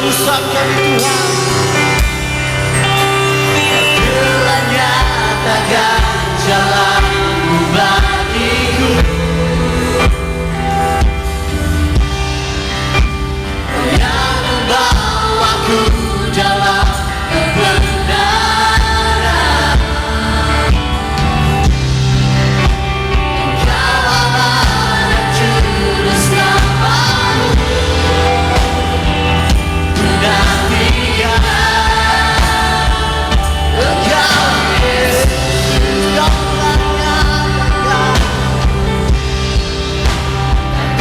ketulusan kami Tuhan. Telah nyatakan jalan-Mu bagiku, yang membawaku dalam kebenaran. Engkau aman dan juru selamatku, ku nantikan. Engkau Yesus, Kau telah nyatakan,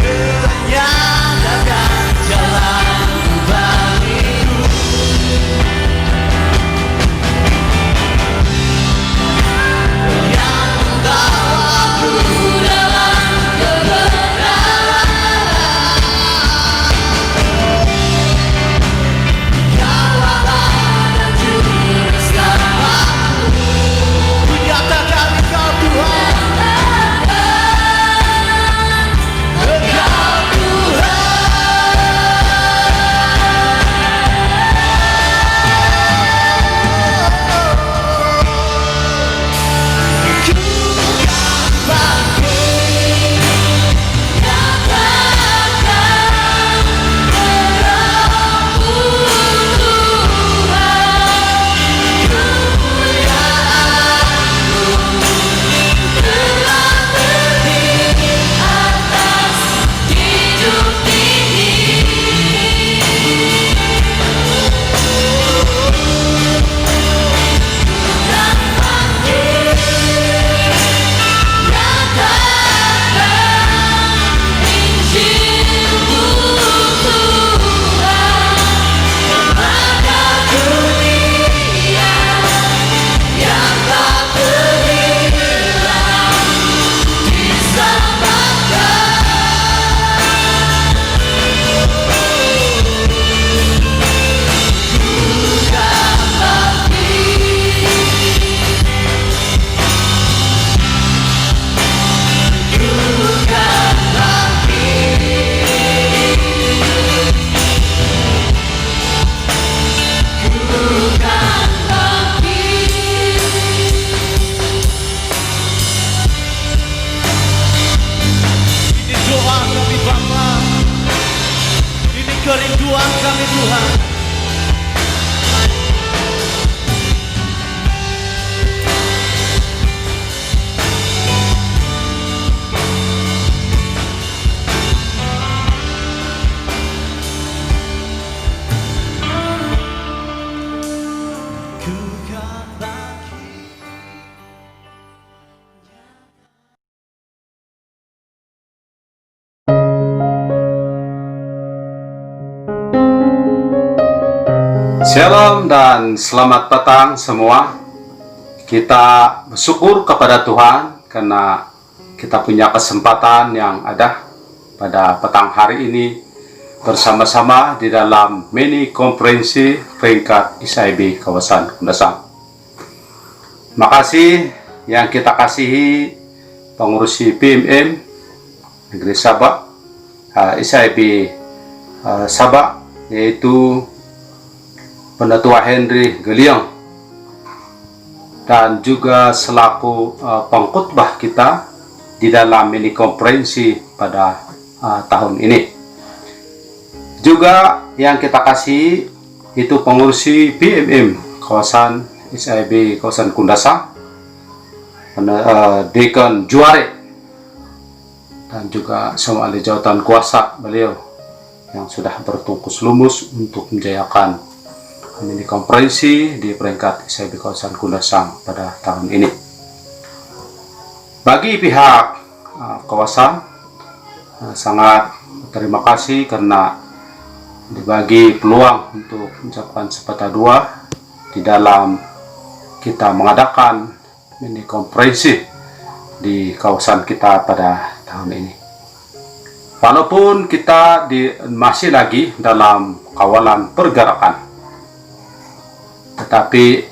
telah nyatakan jalan-Mu bagiku, yang membawaku dalam kebenaran. Kau aman dan juru selamatku, ku nyatakan Engkau Tuhan. Engkau Tuhan. Ku kan bangkit, nyatakan terangmu Tuhan. Kemuliaan-Mu telah berdiri atas hidup ini. Kan bangkit, nyatakan Injil-Mu Tuhan, kepada dunia yang tak terhilang diselamatkan. Ku kan bangkit, ku kan bangkit, ku kan bangkit. Ini doa kami Bapa, ini kerinduan kami Tuhan. Ku kan bangkit. Shalom dan selamat petang semua. Kita bersyukur kepada Tuhan karena kita punya kesempatan yang ada pada petang hari ini bersama-sama di dalam mini konferensi peringkat ISIB kawasan Kundasang. Makasih yang kita kasihi pengurusi PMM Negeri Sabak, ISIB Sabak, yaitu Penatua Henry Geliang, dan juga selaku pengkhotbah kita di dalam mini konferensi pada tahun ini. Juga yang kita kasih itu pengurusi PMM kawasan ISIB kawasan Kundasang, Dekan Juare, dan juga semua ahli jawatan kuasa beliau yang sudah bertungkus lumus untuk menjayakan mini konferensi di peringkat ISIB kawasan Kundasang pada tahun ini. Bagi pihak kawasan sangat terima kasih karena dibagi peluang untuk mencapai sepatah dua di dalam kita mengadakan mini konferensi di kawasan kita pada tahun ini. Walaupun kita masih lagi dalam kawalan pergerakan, tetapi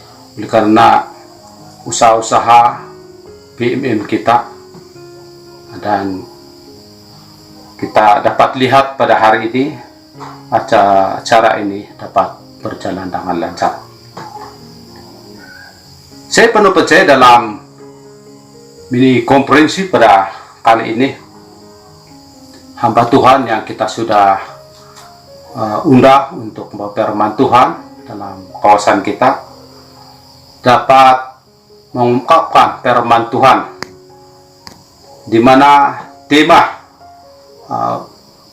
karena usaha-usaha PMM kita, dan kita dapat lihat pada hari ini acara ini dapat berjalan dengan lancar. Saya penuh percaya dalam mini konferensi pada kali ini, hamba Tuhan yang kita sudah undang untuk membawa firman Tuhan dalam kawasan kita dapat mengungkapkan firman Tuhan, di mana tema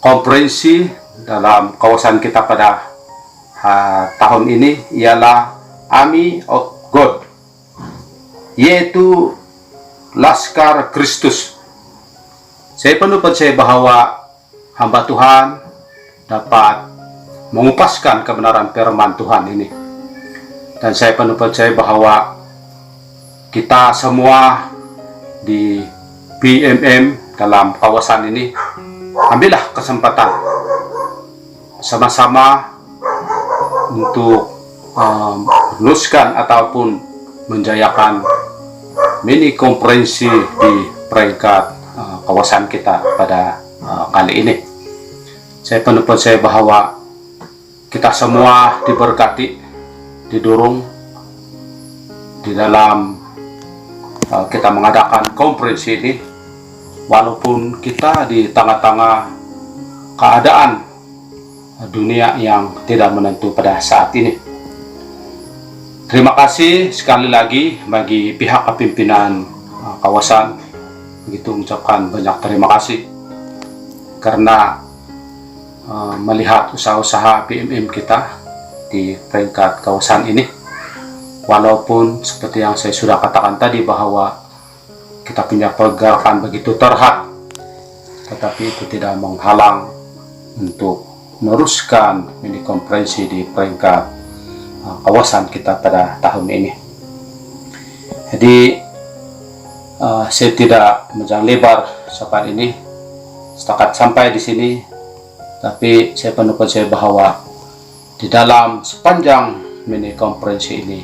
konferensi dalam kawasan kita pada tahun ini ialah Army of God, yaitu Laskar Kristus. Saya penuh percaya bahwa hamba Tuhan dapat mengupaskan kebenaran firman Tuhan ini, dan saya penuh percaya bahwa kita semua di PMM dalam kawasan ini ambillah kesempatan sama-sama untuk meneruskan ataupun menjayakan mini konferensi di peringkat kawasan kita pada kali ini. Saya penuh percaya bahwa kita semua diberkati, didorong di dalam kita mengadakan konferensi ini, walaupun kita di tengah-tengah keadaan dunia yang tidak menentu pada saat ini. Terima kasih sekali lagi bagi pihak pimpinan kawasan, begitu mengucapkan banyak terima kasih karena melihat usaha-usaha PMM kita di peringkat kawasan ini. Walaupun seperti yang saya sudah katakan tadi bahwa kita punya pergerakan begitu terhad, tetapi itu tidak menghalang untuk meneruskan mini konferensi di peringkat kawasan kita pada tahun ini. Jadi saya tidak panjang lebar saat ini, setakat sampai di sini. Tapi saya penuh percaya bahwa di dalam sepanjang mini konferensi ini,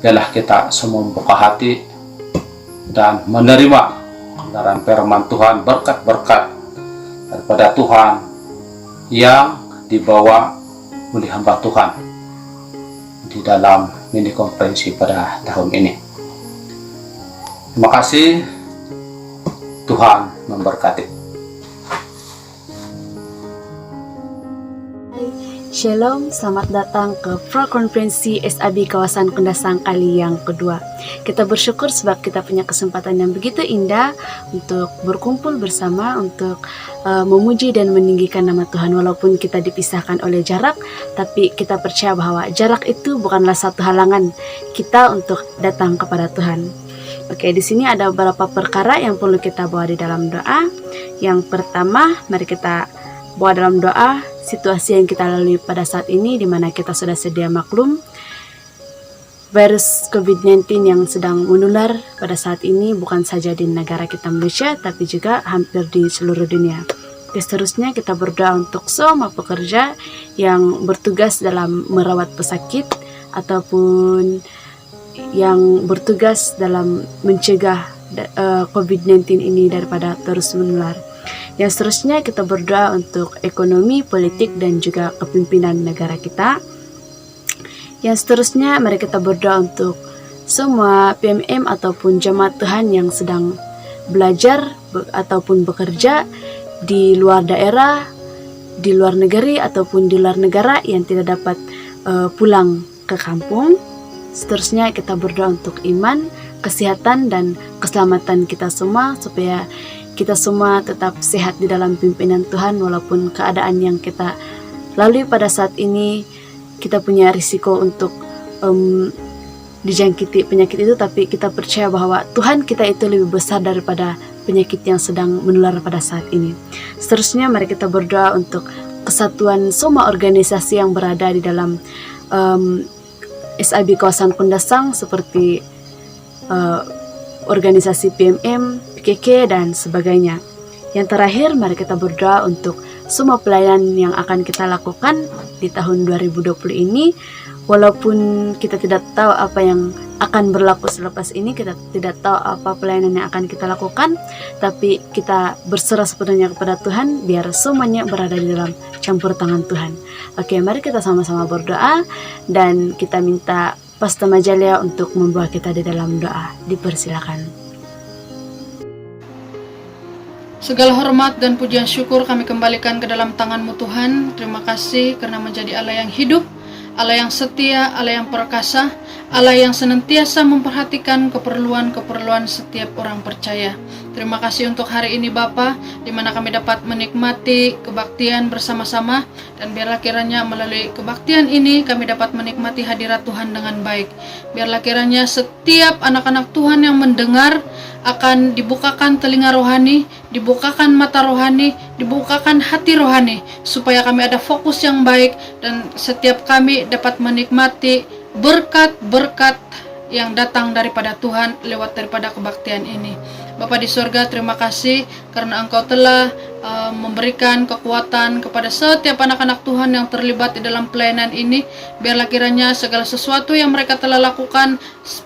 biarlah kita semua membuka hati dan menerima kebenaran firman Tuhan, berkat-berkat daripada Tuhan yang dibawa oleh hamba Tuhan di dalam mini konferensi pada tahun ini. Terima kasih, Tuhan memberkati. Shalom, selamat datang ke Prakonferensi SAB Kawasan Kundasang kali yang kedua. Kita bersyukur sebab kita punya kesempatan yang begitu indah untuk berkumpul bersama untuk memuji dan meninggikan nama Tuhan. Walaupun kita dipisahkan oleh jarak, tapi kita percaya bahwa jarak itu bukanlah satu halangan kita untuk datang kepada Tuhan. Oke, di sini ada beberapa perkara yang perlu kita bawa di dalam doa. Yang pertama, mari kita bawa dalam doa situasi yang kita lalui pada saat ini, di mana kita sudah sedia maklum virus COVID-19 yang sedang menular pada saat ini bukan saja di negara kita Malaysia, tapi juga hampir di seluruh dunia. Seterusnya kita berdoa untuk semua pekerja yang bertugas dalam merawat pesakit ataupun yang bertugas dalam mencegah COVID-19 ini daripada terus menular. Yang seterusnya kita berdoa untuk ekonomi, politik, dan juga kepemimpinan negara kita. Yang seterusnya mari kita berdoa untuk semua PMM ataupun jemaat Tuhan yang sedang belajar ataupun bekerja di luar daerah, di luar negeri ataupun di luar negara yang tidak dapat pulang ke kampung. Seterusnya kita berdoa untuk iman, kesehatan, dan keselamatan kita semua supaya kita semua tetap sehat di dalam pimpinan Tuhan, walaupun keadaan yang kita lalui pada saat ini kita punya risiko untuk dijangkiti penyakit itu, tapi kita percaya bahwa Tuhan kita itu lebih besar daripada penyakit yang sedang menular pada saat ini. Seterusnya mari kita berdoa untuk kesatuan semua organisasi yang berada di dalam SAB Kawasan Kundasang seperti organisasi PMM, PKK, dan sebagainya. Yang terakhir, mari kita berdoa untuk semua pelayanan yang akan kita lakukan di tahun 2020 ini. Walaupun kita tidak tahu apa yang akan berlaku selepas ini. Kita tidak tahu apa pelayanan yang akan kita lakukan, tapi kita berserah sepenuhnya kepada Tuhan, biar semuanya berada di dalam campur tangan Tuhan. Oke, mari kita sama-sama berdoa, dan kita minta Pastor Majalia untuk membawa kita di dalam doa. Dipersilakan. Segala hormat dan pujian syukur kami kembalikan ke dalam tangan-Mu Tuhan. Terima kasih karena menjadi Allah yang hidup, Allah yang setia, Allah yang perkasa, Allah yang senantiasa memperhatikan keperluan-keperluan setiap orang percaya. Terima kasih untuk hari ini Bapa, di mana kami dapat menikmati kebaktian bersama-sama, dan biarlah kiranya melalui kebaktian ini kami dapat menikmati hadirat Tuhan dengan baik. Biarlah kiranya setiap anak-anak Tuhan yang mendengar akan dibukakan telinga rohani, dibukakan mata rohani, dibukakan hati rohani, supaya kami ada fokus yang baik, dan setiap kami dapat menikmati berkat-berkat yang datang daripada Tuhan lewat daripada kebaktian ini. Bapa di sorga, terima kasih karena Engkau telah memberikan kekuatan kepada setiap anak-anak Tuhan yang terlibat di dalam pelayanan ini. Biarlah kiranya segala sesuatu yang mereka telah lakukan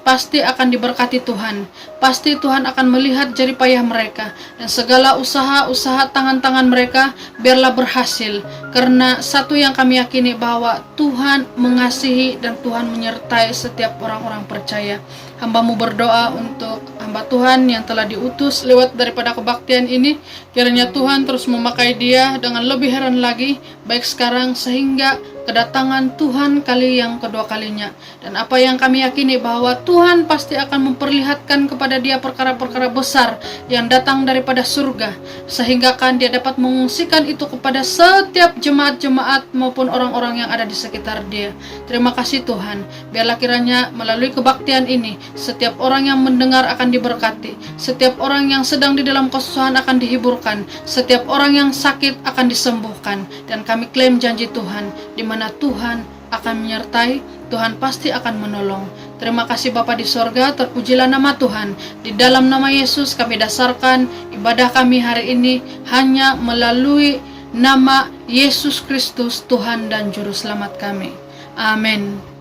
pasti akan diberkati Tuhan. Pasti Tuhan akan melihat jerih payah mereka, dan segala usaha-usaha tangan-tangan mereka biarlah berhasil. Karena satu yang kami yakini, bahwa Tuhan mengasihi dan Tuhan menyertai setiap orang-orang percaya. Hamba-Mu berdoa untuk hamba Tuhan yang telah diutus lewat daripada kebaktian ini. Kiranya Tuhan terus memakai dia dengan lebih heran lagi, baik sekarang sehingga kedatangan Tuhan kali yang kedua kalinya. Dan apa yang kami yakini, bahwa Tuhan pasti akan memperlihatkan kepada dia perkara-perkara besar yang datang daripada surga, sehingga kan dia dapat mengungsikan itu kepada setiap jemaat-jemaat maupun orang-orang yang ada di sekitar dia. Terima kasih Tuhan. Biarlah kiranya melalui kebaktian ini setiap orang yang mendengar akan diberkati, setiap orang yang sedang di dalam kesusahan akan dihiburkan, setiap orang yang sakit akan disembuhkan. Dan kami klaim janji Tuhan, di mana Tuhan akan menyertai, Tuhan pasti akan menolong. Terima kasih Bapa di sorga, terpujilah nama Tuhan. Di dalam nama Yesus kami dasarkan ibadah kami hari ini hanya melalui nama Yesus Kristus, Tuhan dan Juru Selamat kami. Amin.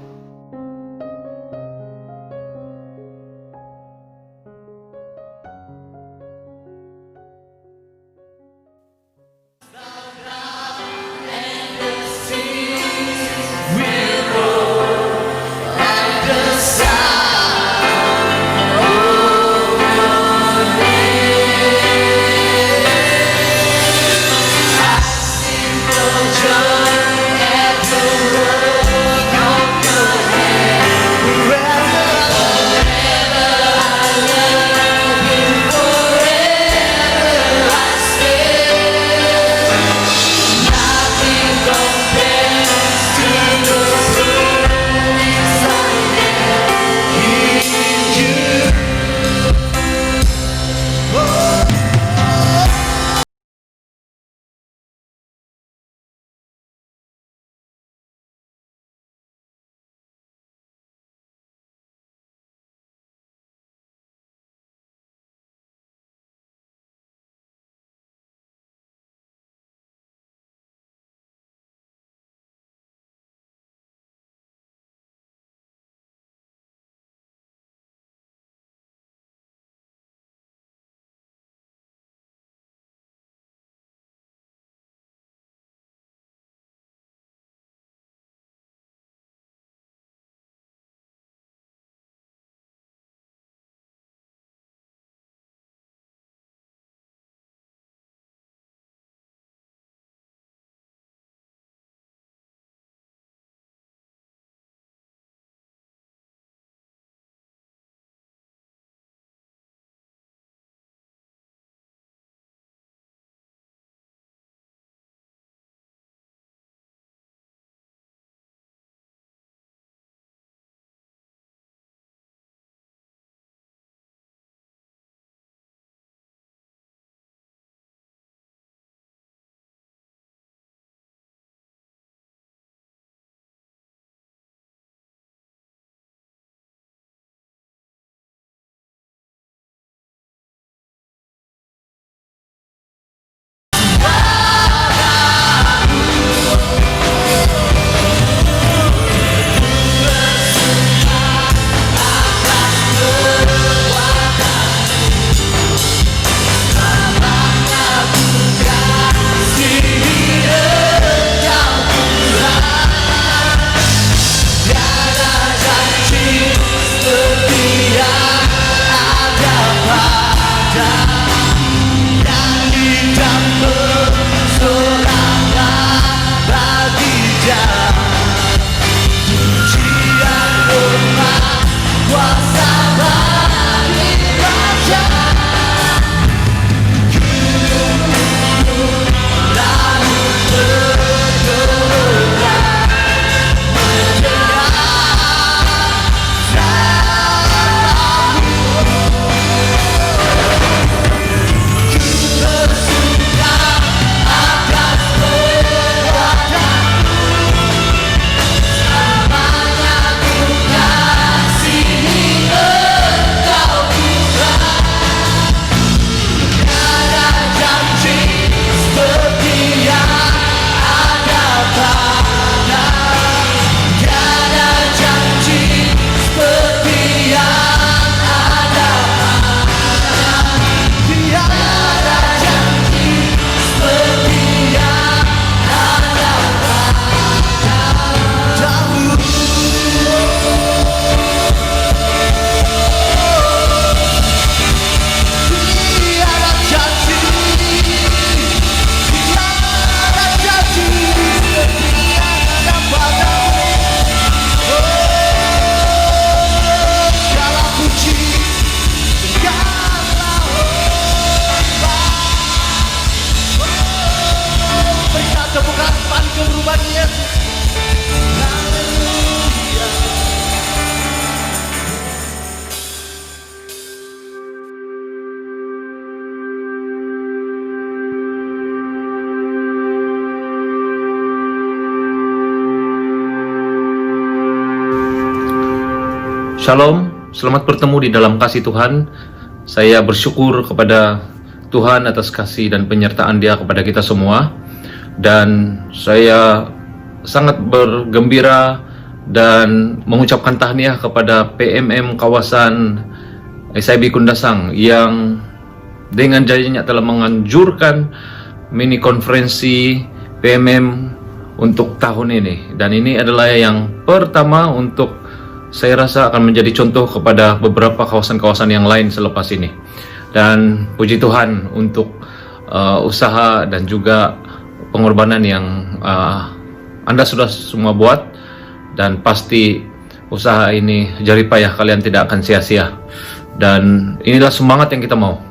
Joy at the work of God. Shalom, selamat bertemu di dalam kasih Tuhan. Saya bersyukur kepada Tuhan atas kasih dan penyertaan Dia kepada kita semua. Dan saya sangat bergembira dan mengucapkan tahniah kepada PMM kawasan SIB Kundasang yang dengan jayanya telah menganjurkan mini konferensi PMM untuk tahun ini. Dan ini adalah yang pertama untuk, saya rasa akan menjadi contoh kepada beberapa kawasan-kawasan yang lain selepas ini. Dan puji Tuhan untuk usaha dan juga pengorbanan yang Anda sudah semua buat, dan pasti usaha ini jerih payah kalian tidak akan sia-sia. Dan inilah semangat yang kita mau.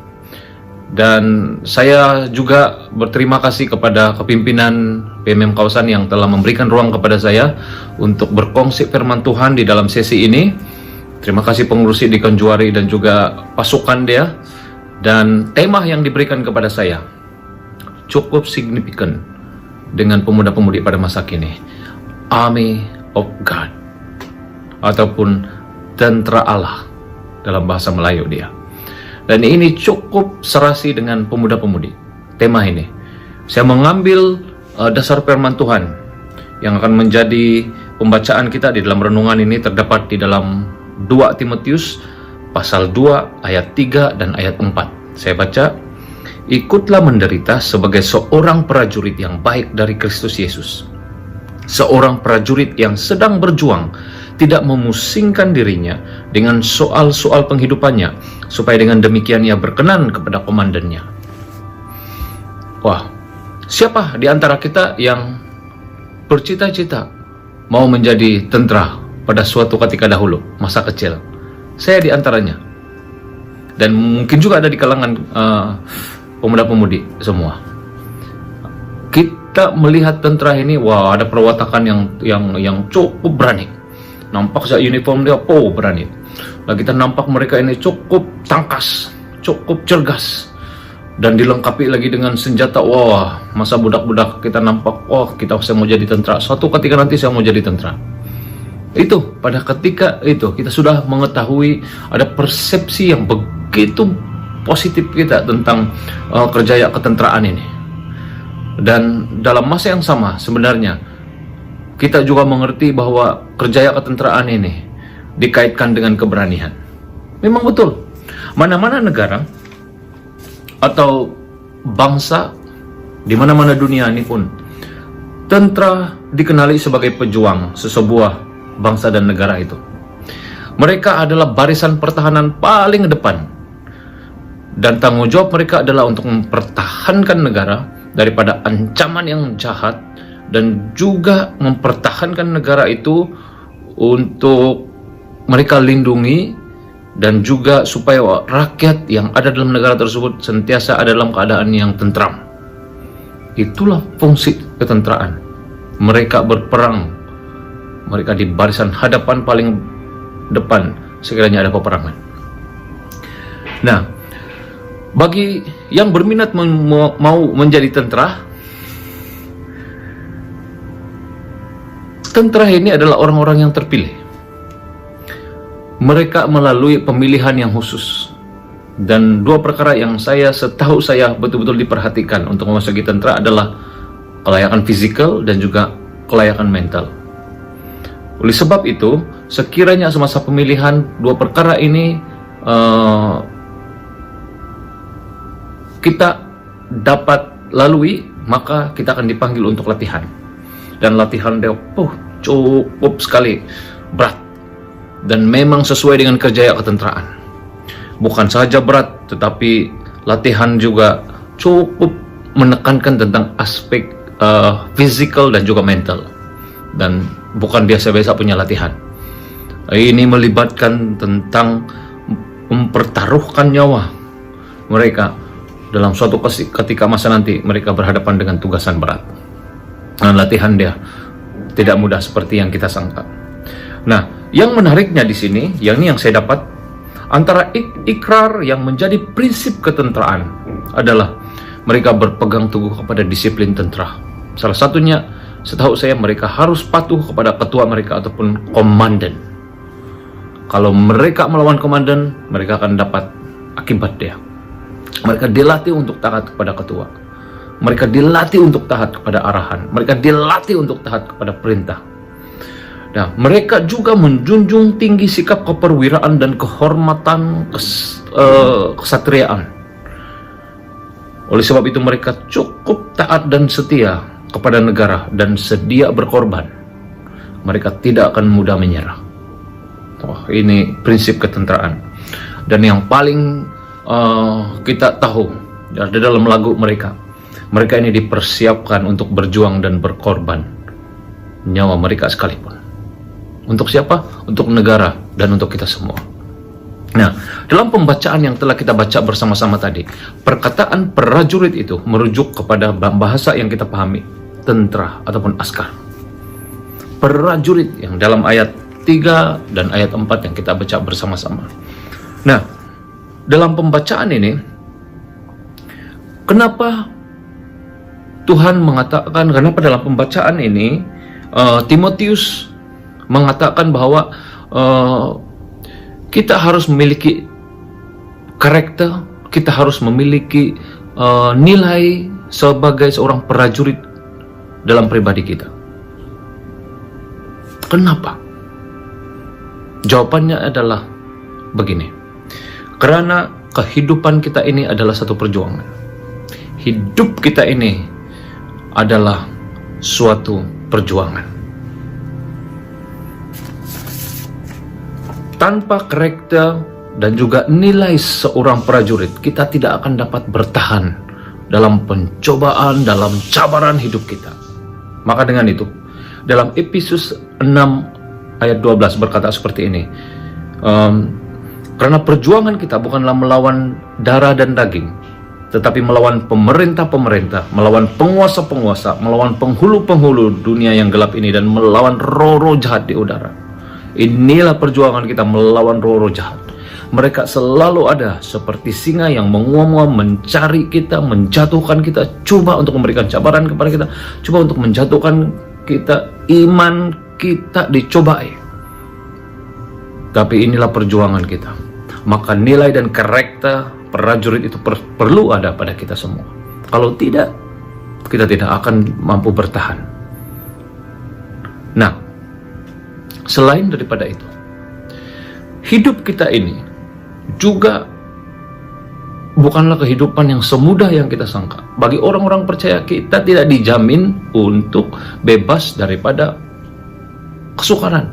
Dan saya juga berterima kasih kepada kepimpinan PMM kawasan yang telah memberikan ruang kepada saya untuk berkongsi firman Tuhan di dalam sesi ini. Terima kasih pengurus di Kanjuari dan juga pasukan dia. Dan tema yang diberikan kepada saya cukup signifikan dengan pemuda-pemudi pada masa kini. Army of God, ataupun tentara Allah dalam bahasa Melayu dia. Dan ini cukup serasi dengan pemuda-pemudi. Tema ini, saya mengambil dasar firman Tuhan yang akan menjadi pembacaan kita di dalam renungan ini, terdapat di dalam 2 Timotius pasal 2 ayat 3 dan ayat 4. Saya baca, ikutlah menderita sebagai seorang prajurit yang baik dari Kristus Yesus. Seorang prajurit yang sedang berjuang, tidak memusingkan dirinya dengan soal-soal penghidupannya, supaya dengan demikian ia berkenan kepada komandannya. Wah, siapa di antara kita yang bercita-cita mau menjadi tentara pada suatu ketika dahulu, masa kecil? Saya di antaranya. Dan mungkin juga ada di kalangan pemuda-pemudi semua. Kita melihat tentara ini, wah, ada perwatakan yang cukup berani. Nampak saja uniform dia, berani. Lah kita nampak mereka ini cukup tangkas, cukup cergas, dan dilengkapi lagi dengan senjata. Wah, masa budak-budak kita nampak, saya mau jadi tentara. Suatu ketika nanti saya mau jadi tentara. Itu pada ketika itu kita sudah mengetahui ada persepsi yang begitu positif kita tentang kerjaya ketenteraan ini. Dan dalam masa yang sama sebenarnya kita juga mengerti bahwa kerjaya ketenteraan ini dikaitkan dengan keberanian. Memang betul, mana-mana negara atau bangsa di mana-mana dunia ini pun, tentara dikenali sebagai pejuang sesebuah bangsa dan negara itu. Mereka adalah barisan pertahanan paling depan, dan tanggung jawab mereka adalah untuk mempertahankan negara daripada ancaman yang jahat, dan juga mempertahankan negara itu untuk mereka lindungi, dan juga supaya rakyat yang ada dalam negara tersebut senantiasa ada dalam keadaan yang tentram. Itulah fungsi ketenteraan. Mereka berperang, mereka di barisan hadapan paling depan sekiranya ada peperangan. Nah, bagi yang berminat mau menjadi tentara ini adalah orang-orang yang terpilih. Mereka melalui pemilihan yang khusus. Dan 2 perkara yang setahu saya betul-betul diperhatikan untuk memasuki tentara adalah kelayakan fisikal dan juga kelayakan mental. Oleh sebab itu, sekiranya semasa pemilihan 2 perkara ini kita dapat lalui, maka kita akan dipanggil untuk latihan. Dan latihan dia cukup sekali berat, dan memang sesuai dengan kerjaya ketenteraan. Bukan saja berat, tetapi latihan juga cukup menekankan tentang aspek physical dan juga mental. Dan bukan biasa-biasa punya latihan. Ini melibatkan tentang mempertaruhkan nyawa mereka dalam suatu ketika masa nanti mereka berhadapan dengan tugasan berat. Dan latihan dia tidak mudah seperti yang kita sangka. Nah, yang menariknya di sini, yang saya dapat, antara ikrar yang menjadi prinsip ketenteraan adalah mereka berpegang teguh kepada disiplin tentara. Salah satunya, setahu saya, mereka harus patuh kepada ketua mereka ataupun komandan. Kalau mereka melawan komandan, mereka akan dapat akibat dia. Mereka dilatih untuk taat kepada ketua. Mereka dilatih untuk taat kepada arahan. Mereka dilatih untuk taat kepada perintah. Nah, mereka juga menjunjung tinggi sikap keperwiraan dan kehormatan kesatriaan. Oleh sebab itu mereka cukup taat dan setia kepada negara dan sedia berkorban. Mereka tidak akan mudah menyerah. Ini prinsip ketenteraan. Dan yang paling kita tahu di dalam lagu mereka ini dipersiapkan untuk berjuang dan berkorban nyawa mereka sekalipun. Untuk siapa? Untuk negara dan untuk kita semua. Nah, dalam pembacaan yang telah kita baca bersama-sama tadi, perkataan prajurit itu merujuk kepada bahasa yang kita pahami, tentara ataupun askar. Prajurit yang dalam ayat 3 dan ayat 4 yang kita baca bersama-sama. Nah, dalam pembacaan ini, kenapa dalam pembacaan ini Timotius mengatakan bahwa kita harus memiliki karakter, kita harus memiliki nilai sebagai seorang prajurit dalam pribadi kita. Kenapa? Jawabannya adalah begini. Karena kehidupan kita ini adalah satu perjuangan. Hidup kita ini adalah suatu perjuangan. Tanpa karakter dan juga nilai seorang prajurit, kita tidak akan dapat bertahan dalam pencobaan, dalam cabaran hidup kita. Maka dengan itu, dalam Efesus 6 ayat 12 berkata seperti ini, karena perjuangan kita bukanlah melawan darah dan daging, tetapi melawan pemerintah-pemerintah, melawan penguasa-penguasa, melawan penghulu-penghulu dunia yang gelap ini, dan melawan roh-roh jahat di udara. Inilah perjuangan kita melawan roh-roh jahat. Mereka selalu ada seperti singa yang menguam-nguam mencari kita, menjatuhkan kita, coba untuk memberikan cabaran kepada kita, coba untuk menjatuhkan kita, iman kita dicobai. Tapi inilah perjuangan kita. Maka nilai dan karakter prajurit itu perlu ada pada kita semua. Kalau tidak, kita tidak akan mampu bertahan. Nah, selain daripada itu, hidup kita ini juga bukanlah kehidupan yang semudah yang kita sangka. Bagi orang-orang percaya, kita tidak dijamin untuk bebas daripada kesukaran.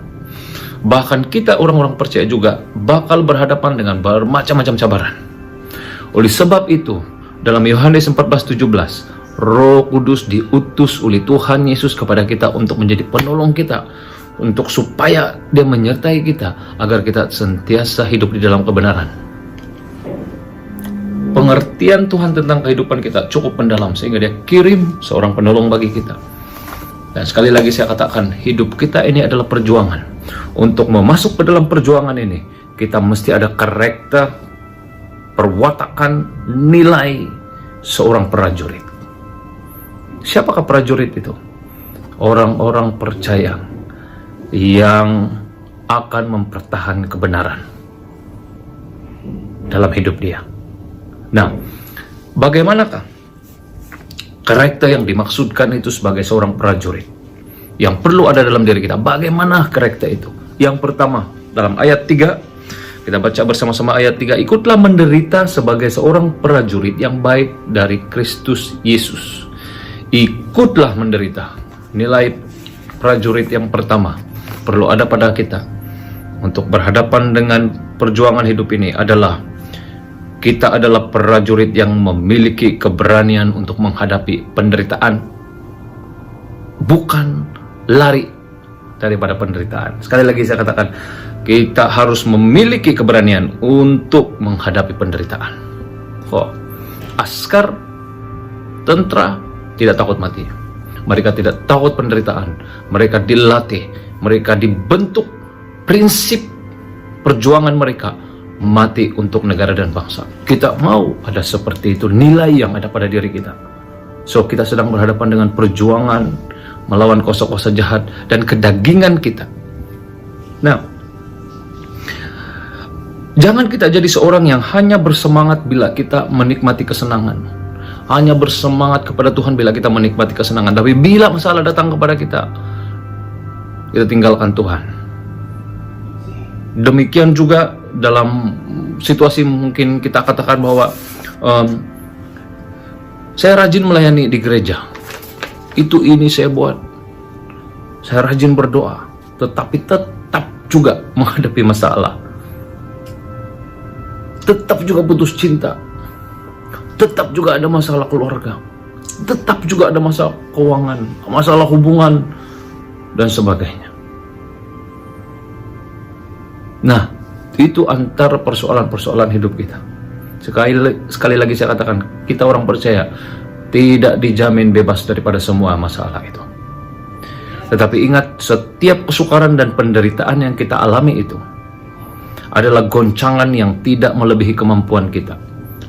Bahkan kita orang-orang percaya juga bakal berhadapan dengan bermacam-macam cabaran. Oleh sebab itu, dalam Yohanes 14:17, Roh Kudus diutus oleh Tuhan Yesus kepada kita untuk menjadi penolong kita, untuk supaya dia menyertai kita agar kita sentiasa hidup di dalam kebenaran. Pengertian Tuhan tentang kehidupan kita cukup mendalam sehingga dia kirim seorang penolong bagi kita. Dan sekali lagi saya katakan, hidup kita ini adalah perjuangan. Untuk memasuk ke dalam perjuangan ini, kita mesti ada karakter, perwatakan, nilai seorang prajurit. Siapakah prajurit itu? Orang-orang percaya yang akan mempertahankan kebenaran dalam hidup dia. Nah, bagaimanakah karakter yang dimaksudkan itu sebagai seorang prajurit yang perlu ada dalam diri kita? Bagaimana karakter itu? Yang pertama, dalam ayat 3, kita baca bersama-sama ayat 3, ikutlah menderita sebagai seorang prajurit yang baik dari Kristus Yesus. Ikutlah menderita. Nilai prajurit yang pertama perlu ada pada kita untuk berhadapan dengan perjuangan hidup ini adalah kita adalah prajurit yang memiliki keberanian untuk menghadapi penderitaan, bukan lari daripada penderitaan. Sekali lagi saya katakan, kita harus memiliki keberanian untuk menghadapi penderitaan. Askar, tentara tidak takut mati. Mereka tidak takut penderitaan. Mereka dilatih, mereka dibentuk, prinsip perjuangan mereka mati untuk negara dan bangsa. Kita mau ada seperti itu, nilai yang ada pada diri kita. So, kita sedang berhadapan dengan perjuangan melawan kuasa-kuasa jahat dan kedagingan kita. Nah, Jangan kita jadi seorang yang hanya bersemangat bila kita menikmati kesenangan. Hanya bersemangat kepada Tuhan bila kita menikmati kesenangan. Tapi bila masalah datang kepada kita tinggalkan Tuhan. Demikian juga dalam situasi mungkin kita katakan bahwa saya rajin melayani di gereja. Ini saya buat. Saya rajin berdoa. Tetapi tetap juga menghadapi masalah. Tetap juga putus cinta. Tetap juga ada masalah keluarga. Tetap juga ada masalah keuangan, masalah hubungan, dan sebagainya. Nah, itu antara persoalan-persoalan hidup kita. Sekali lagi saya katakan, kita orang percaya tidak dijamin bebas daripada semua masalah itu. Tetapi ingat, setiap kesukaran dan penderitaan yang kita alami itu adalah goncangan yang tidak melebihi kemampuan kita.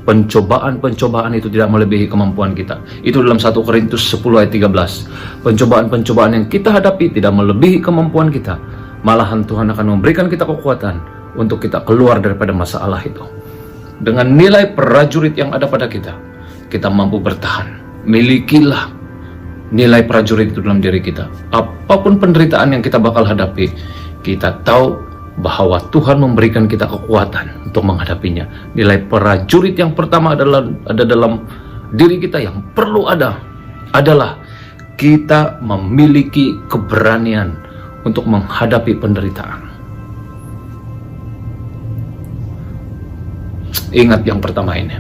Pencobaan-pencobaan itu tidak melebihi kemampuan kita. Itu dalam 1 Korintus 10 ayat 13. Pencobaan-pencobaan yang kita hadapi tidak melebihi kemampuan kita. Malahan Tuhan akan memberikan kita kekuatan untuk kita keluar daripada masalah itu. Dengan nilai prajurit yang ada pada kita, kita mampu bertahan. Milikilah nilai prajurit itu dalam diri kita. Apapun penderitaan yang kita bakal hadapi, kita tahu bahwa Tuhan memberikan kita kekuatan untuk menghadapinya. Nilai prajurit yang pertama ada dalam diri kita yang perlu adalah kita memiliki keberanian untuk menghadapi penderitaan. Ingat yang pertama ini.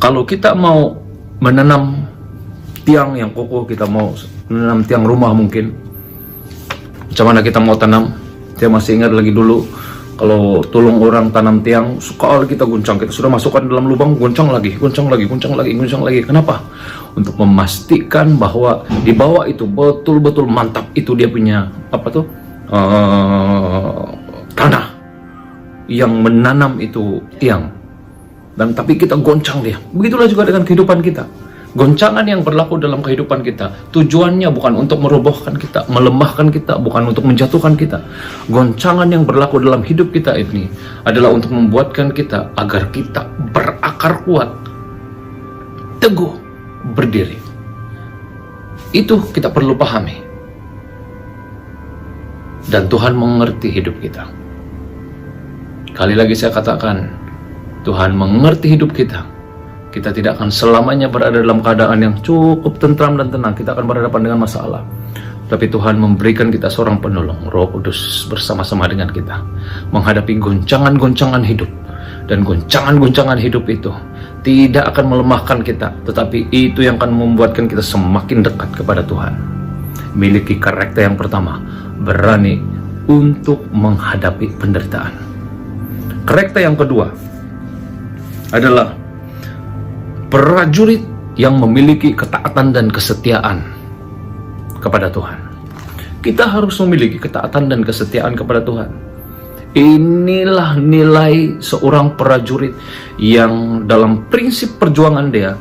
Kalau kita mau menanam tiang yang kokoh, kita mau menanam tiang rumah mungkin, macam mana kita mau tanam? Saya masih ingat lagi dulu, kalau tolong orang tanam tiang, sekali kita guncang, kita sudah masukkan dalam lubang, guncang lagi. Kenapa? Untuk memastikan bahwa di bawah itu betul-betul mantap, itu dia punya tanah yang menanam itu tiang. Dan tapi kita goncang dia. Begitulah juga dengan kehidupan kita. Goncangan yang berlaku dalam kehidupan kita, tujuannya bukan untuk merobohkan kita, melemahkan kita, bukan untuk menjatuhkan kita. Goncangan yang berlaku dalam hidup kita ini adalah untuk membuatkan kita agar kita berakar kuat, teguh, berdiri. Itu kita perlu pahami. Dan Tuhan mengerti hidup kita. Kali lagi saya katakan, Tuhan mengerti hidup kita. Kita tidak akan selamanya berada dalam keadaan yang cukup tentram dan tenang. Kita akan berhadapan dengan masalah. Tapi Tuhan memberikan kita seorang penolong, Roh Kudus bersama-sama dengan kita, menghadapi goncangan-goncangan hidup. Dan goncangan-goncangan hidup itu tidak akan melemahkan kita, tetapi itu yang akan membuatkan kita semakin dekat kepada Tuhan. Miliki karakter yang pertama, berani untuk menghadapi penderitaan. Karakter yang kedua adalah prajurit yang memiliki ketaatan dan kesetiaan kepada Tuhan. Kita harus memiliki ketaatan dan kesetiaan kepada Tuhan. Inilah nilai seorang prajurit yang dalam prinsip perjuangan dia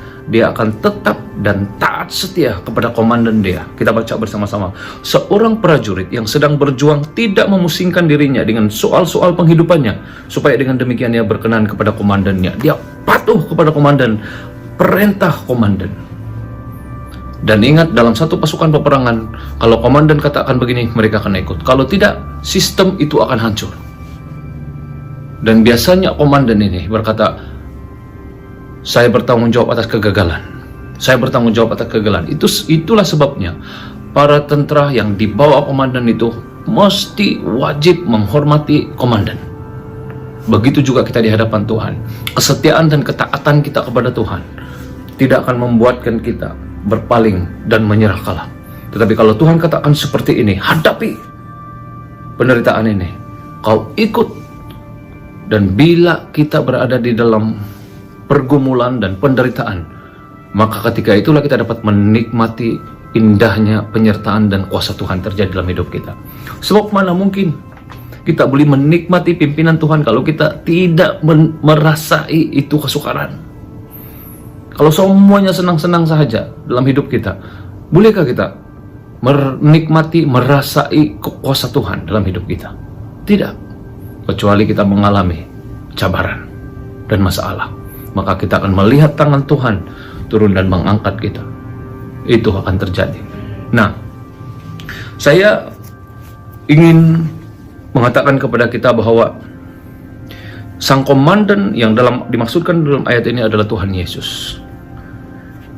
akan tetap dan taat setia kepada komandan dia. Kita baca bersama-sama. Seorang prajurit yang sedang berjuang tidak memusingkan dirinya dengan soal-soal penghidupannya, supaya dengan demikian ia berkenan kepada komandannya. Dia patuh kepada komandan, perintah komandan. Dan ingat, dalam satu pasukan peperangan, kalau komandan katakan begini, mereka akan ikut. Kalau tidak, sistem itu akan hancur. Dan biasanya komandan ini berkata, saya bertanggung jawab atas kegagalan. Saya bertanggung jawab atas kegagalan. Itulah sebabnya para tentara yang di bawah komandan itu mesti wajib menghormati komandan. Begitu juga kita di hadapan Tuhan. Kesetiaan dan ketaatan kita kepada Tuhan tidak akan membuatkan kita berpaling dan menyerah kalah. Tetapi kalau Tuhan katakan seperti ini, hadapi penderitaan ini, kau ikut. Dan bila kita berada di dalam pergumulan dan penderitaan, maka ketika itulah kita dapat menikmati indahnya penyertaan dan kuasa Tuhan terjadi dalam hidup kita. Sebab mana mungkin kita boleh menikmati pimpinan Tuhan kalau kita tidak merasai itu kesukaran. Kalau semuanya senang-senang saja dalam hidup kita, bolehkah kita menikmati, merasai kuasa Tuhan dalam hidup kita. Tidak, kecuali kita mengalami cabaran dan masalah, maka kita akan melihat tangan Tuhan turun dan mengangkat kita. Itu akan terjadi. Nah, saya ingin mengatakan kepada kita bahwa Sang Komandan yang dimaksudkan dalam ayat ini adalah Tuhan Yesus.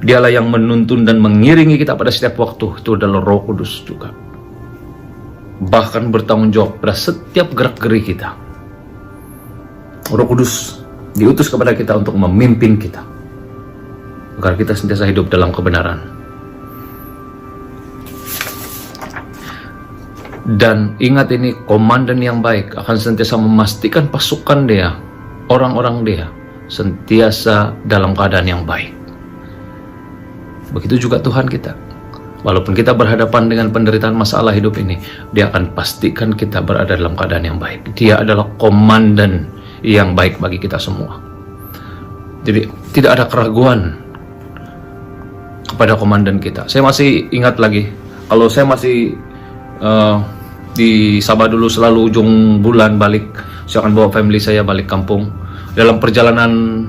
Dialah yang menuntun dan mengiringi kita pada setiap waktu. Itu adalah Roh Kudus juga. Bahkan bertanggung jawab pada setiap gerak-geri kita. Roh Kudus diutus kepada kita untuk memimpin kita, agar kita senantiasa hidup dalam kebenaran. Dan ingat, ini komandan yang baik akan senantiasa memastikan pasukan dia, orang-orang dia, senantiasa dalam keadaan yang baik. Begitu juga Tuhan kita. Walaupun kita berhadapan dengan penderitaan masalah hidup ini, Dia akan pastikan kita berada dalam keadaan yang baik. Dia adalah komandan yang baik bagi kita semua. Jadi tidak ada keraguan kepada komandan kita. Saya masih ingat lagi, kalau saya masih di Sabah dulu, selalu ujung bulan balik, saya akan bawa family saya balik kampung. Dalam perjalanan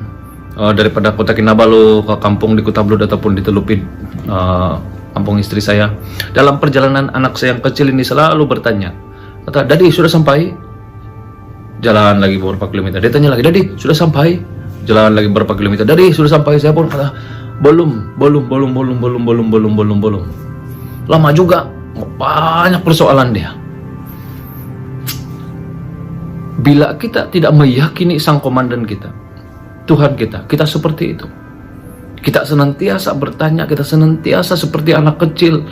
daripada Kota Kinabalu ke kampung di Kutablut ataupun di Telupit, kampung istri saya, dalam perjalanan anak saya yang kecil ini selalu bertanya, kata, "Daddy, sudah sampai?" Jalan lagi beberapa kilometer, dia tanya lagi, "Daddy, sudah sampai?" Jalan lagi beberapa kilometer, "Daddy, sudah sampai?" Saya pun kata, belum. Lama juga, banyak persoalan dia. Bila kita tidak meyakini Sang Komandan kita, Tuhan kita seperti itu. Kita senantiasa bertanya, kita senantiasa seperti anak kecil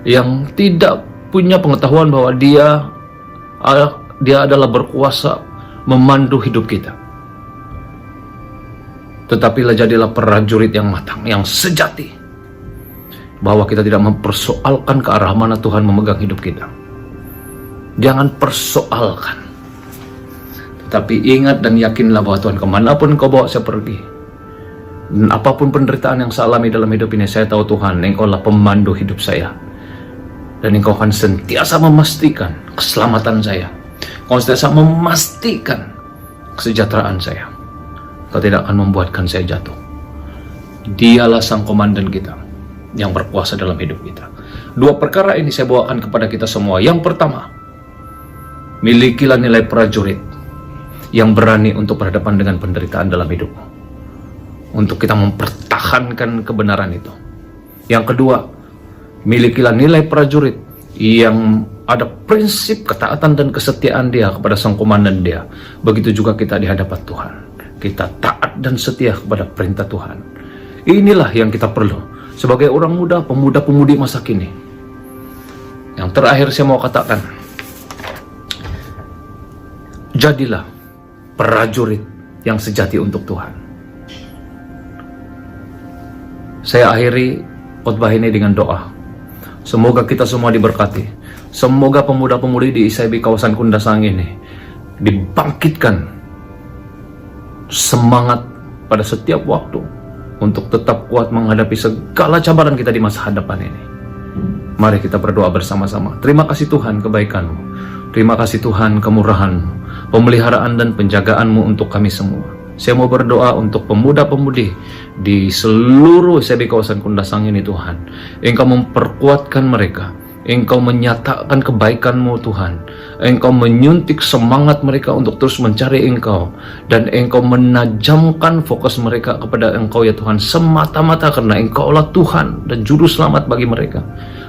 yang tidak punya pengetahuan bahwa dia adalah berkuasa memandu hidup kita. Tetapi jadilah prajurit yang matang, yang sejati, bahwa kita tidak mempersoalkan ke arah mana Tuhan memegang hidup kita. Jangan persoalkan, tetapi ingat dan yakinlah bahwa Tuhan, kemanapun Engkau bawa saya pergi, dan apapun penderitaan yang saya alami dalam hidup ini, saya tahu Tuhan, Engkau lah pemandu hidup saya, dan Engkau akan sentiasa memastikan keselamatan saya. Engkau sentiasa memastikan kesejahteraan saya. Engkau tidak akan membuatkan saya jatuh. Dialah Sang Komandan kita yang berkuasa dalam hidup kita. Dua perkara ini saya bawakan kepada kita semua. Yang pertama, milikilah nilai prajurit yang berani untuk berhadapan dengan penderitaan dalam hidupmu, untuk kita mempertahankan kebenaran itu. Yang kedua, milikilah nilai prajurit yang ada prinsip ketaatan dan kesetiaan dia kepada Sang Komandan dia. Begitu juga kita di hadapan Tuhan, kita taat dan setia kepada perintah Tuhan. Inilah yang kita perlu sebagai orang muda, pemuda-pemudi masa kini. Yang terakhir saya mau katakan, jadilah prajurit yang sejati untuk Tuhan. Saya akhiri khotbah ini dengan doa. Semoga kita semua diberkati. Semoga pemuda-pemudi di ISIB kawasan Kundasang ini dibangkitkan semangat pada setiap waktu untuk tetap kuat menghadapi segala cabaran kita di masa hadapan ini. Mari kita berdoa bersama-sama. Terima kasih Tuhan kebaikan-Mu. Terima kasih Tuhan kemurahan-Mu, pemeliharaan dan penjagaan-Mu untuk kami semua. Saya mau berdoa untuk pemuda-pemudi di seluruh ISIB kawasan Kundasang ini Tuhan. Engkau memperkuatkan mereka. Engkau menyatakan kebaikan-Mu Tuhan. Engkau menyuntik semangat mereka untuk terus mencari Engkau. Dan Engkau menajamkan fokus mereka kepada Engkau ya Tuhan, semata-mata karena Engkaulah Tuhan dan Juru Selamat bagi mereka.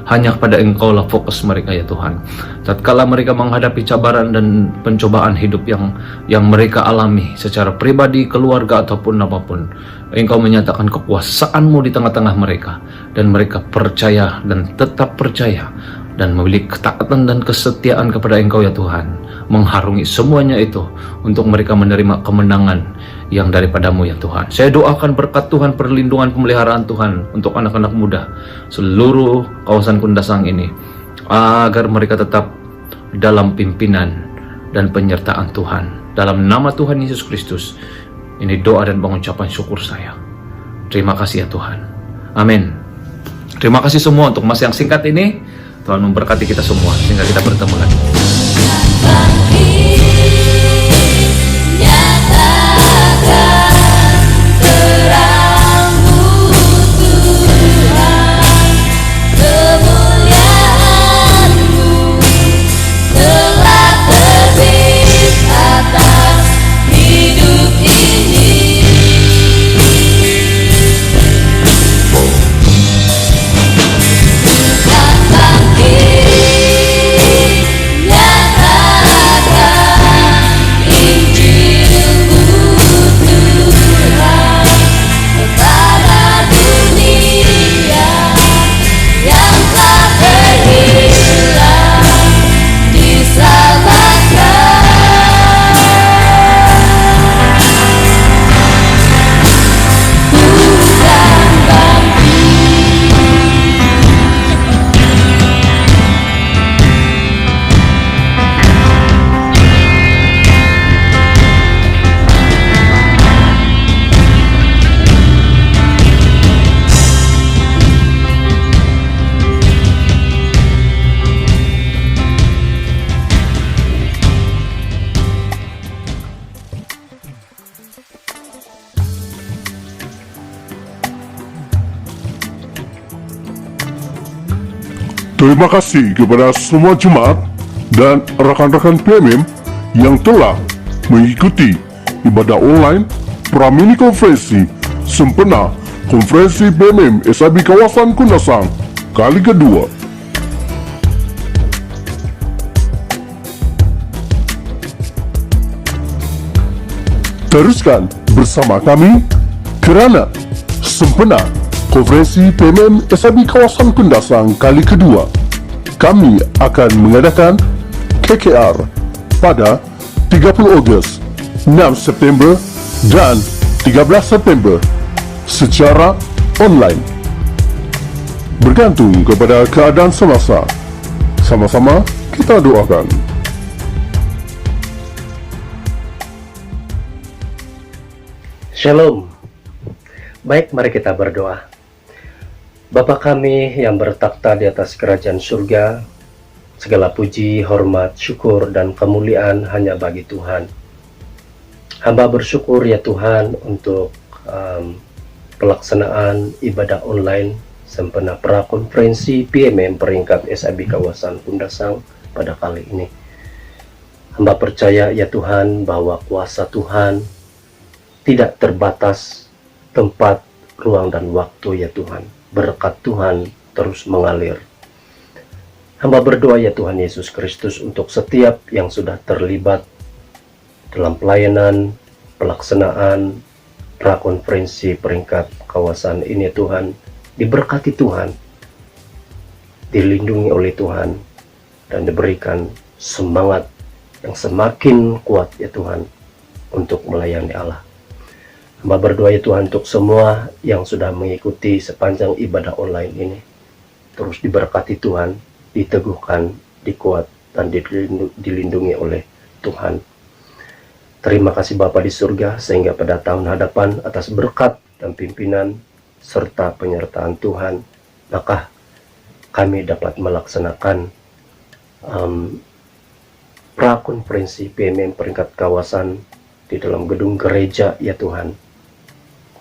Hanya kepada Engkaulah fokus mereka ya Tuhan. Tatkala mereka menghadapi cabaran dan pencobaan hidup yang mereka alami secara pribadi, keluarga ataupun apapun, Engkau menyatakan kekuasaan-Mu di tengah-tengah mereka, dan mereka percaya dan tetap percaya dan memiliki ketaatan dan kesetiaan kepada Engkau ya Tuhan, mengharungi semuanya itu untuk mereka menerima kemenangan yang daripada-Mu ya Tuhan. Saya doakan berkat Tuhan, perlindungan, pemeliharaan Tuhan untuk anak-anak muda seluruh kawasan Kundasang ini, agar mereka tetap dalam pimpinan dan penyertaan Tuhan. Dalam nama Tuhan Yesus Kristus, ini doa dan pengucapan syukur saya. Terima kasih ya Tuhan. Amin. Terima kasih semua untuk masa yang singkat ini. Tuhan memberkati kita semua sehingga kita bertemu lagi. Terima kasih kepada semua jemaat dan rakan-rakan PMM yang telah mengikuti ibadah online Pramini Konferensi Sempena Konferensi PMM SAB Kawasan Kundasang kali kedua. Teruskan bersama kami kerana sempena Konferensi PMM SAB Kawasan Kundasang kali kedua. Kami akan mengadakan KKR pada 30 Ogos, 6 September dan 13 September secara online. Bergantung kepada keadaan semasa. Sama-sama kita doakan. Shalom. Baik, mari kita berdoa. Bapa kami yang bertakhta di atas kerajaan surga, segala puji, hormat, syukur, dan kemuliaan hanya bagi Tuhan. Hamba bersyukur ya Tuhan untuk pelaksanaan ibadah online sempena prakonferensi PMM peringkat SAB Kawasan Kundasang pada kali ini. Hamba percaya ya Tuhan bahwa kuasa Tuhan tidak terbatas tempat, ruang, dan waktu ya Tuhan. Berkat Tuhan terus mengalir. Hamba berdoa ya Tuhan Yesus Kristus untuk setiap yang sudah terlibat dalam pelayanan, pelaksanaan prakonferensi peringkat kawasan ini Tuhan. Diberkati Tuhan, dilindungi oleh Tuhan, dan diberikan semangat yang semakin kuat ya Tuhan untuk melayani Allah. Hamba berdoa ya Tuhan untuk semua yang sudah mengikuti sepanjang ibadah online ini. Terus diberkati Tuhan, diteguhkan, dikuat, dan dilindungi oleh Tuhan. Terima kasih Bapa di surga, sehingga pada tahun hadapan atas berkat dan pimpinan serta penyertaan Tuhan, maka kami dapat melaksanakan prakonferensi PMM peringkat kawasan di dalam gedung gereja ya Tuhan,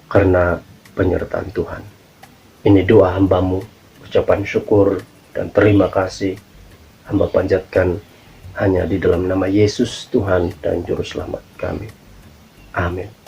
karena penyertaan Tuhan. Ini doa hambamu, ucapan syukur dan terima kasih hamba panjatkan hanya di dalam nama Yesus Tuhan dan Juru Selamat kami. Amin.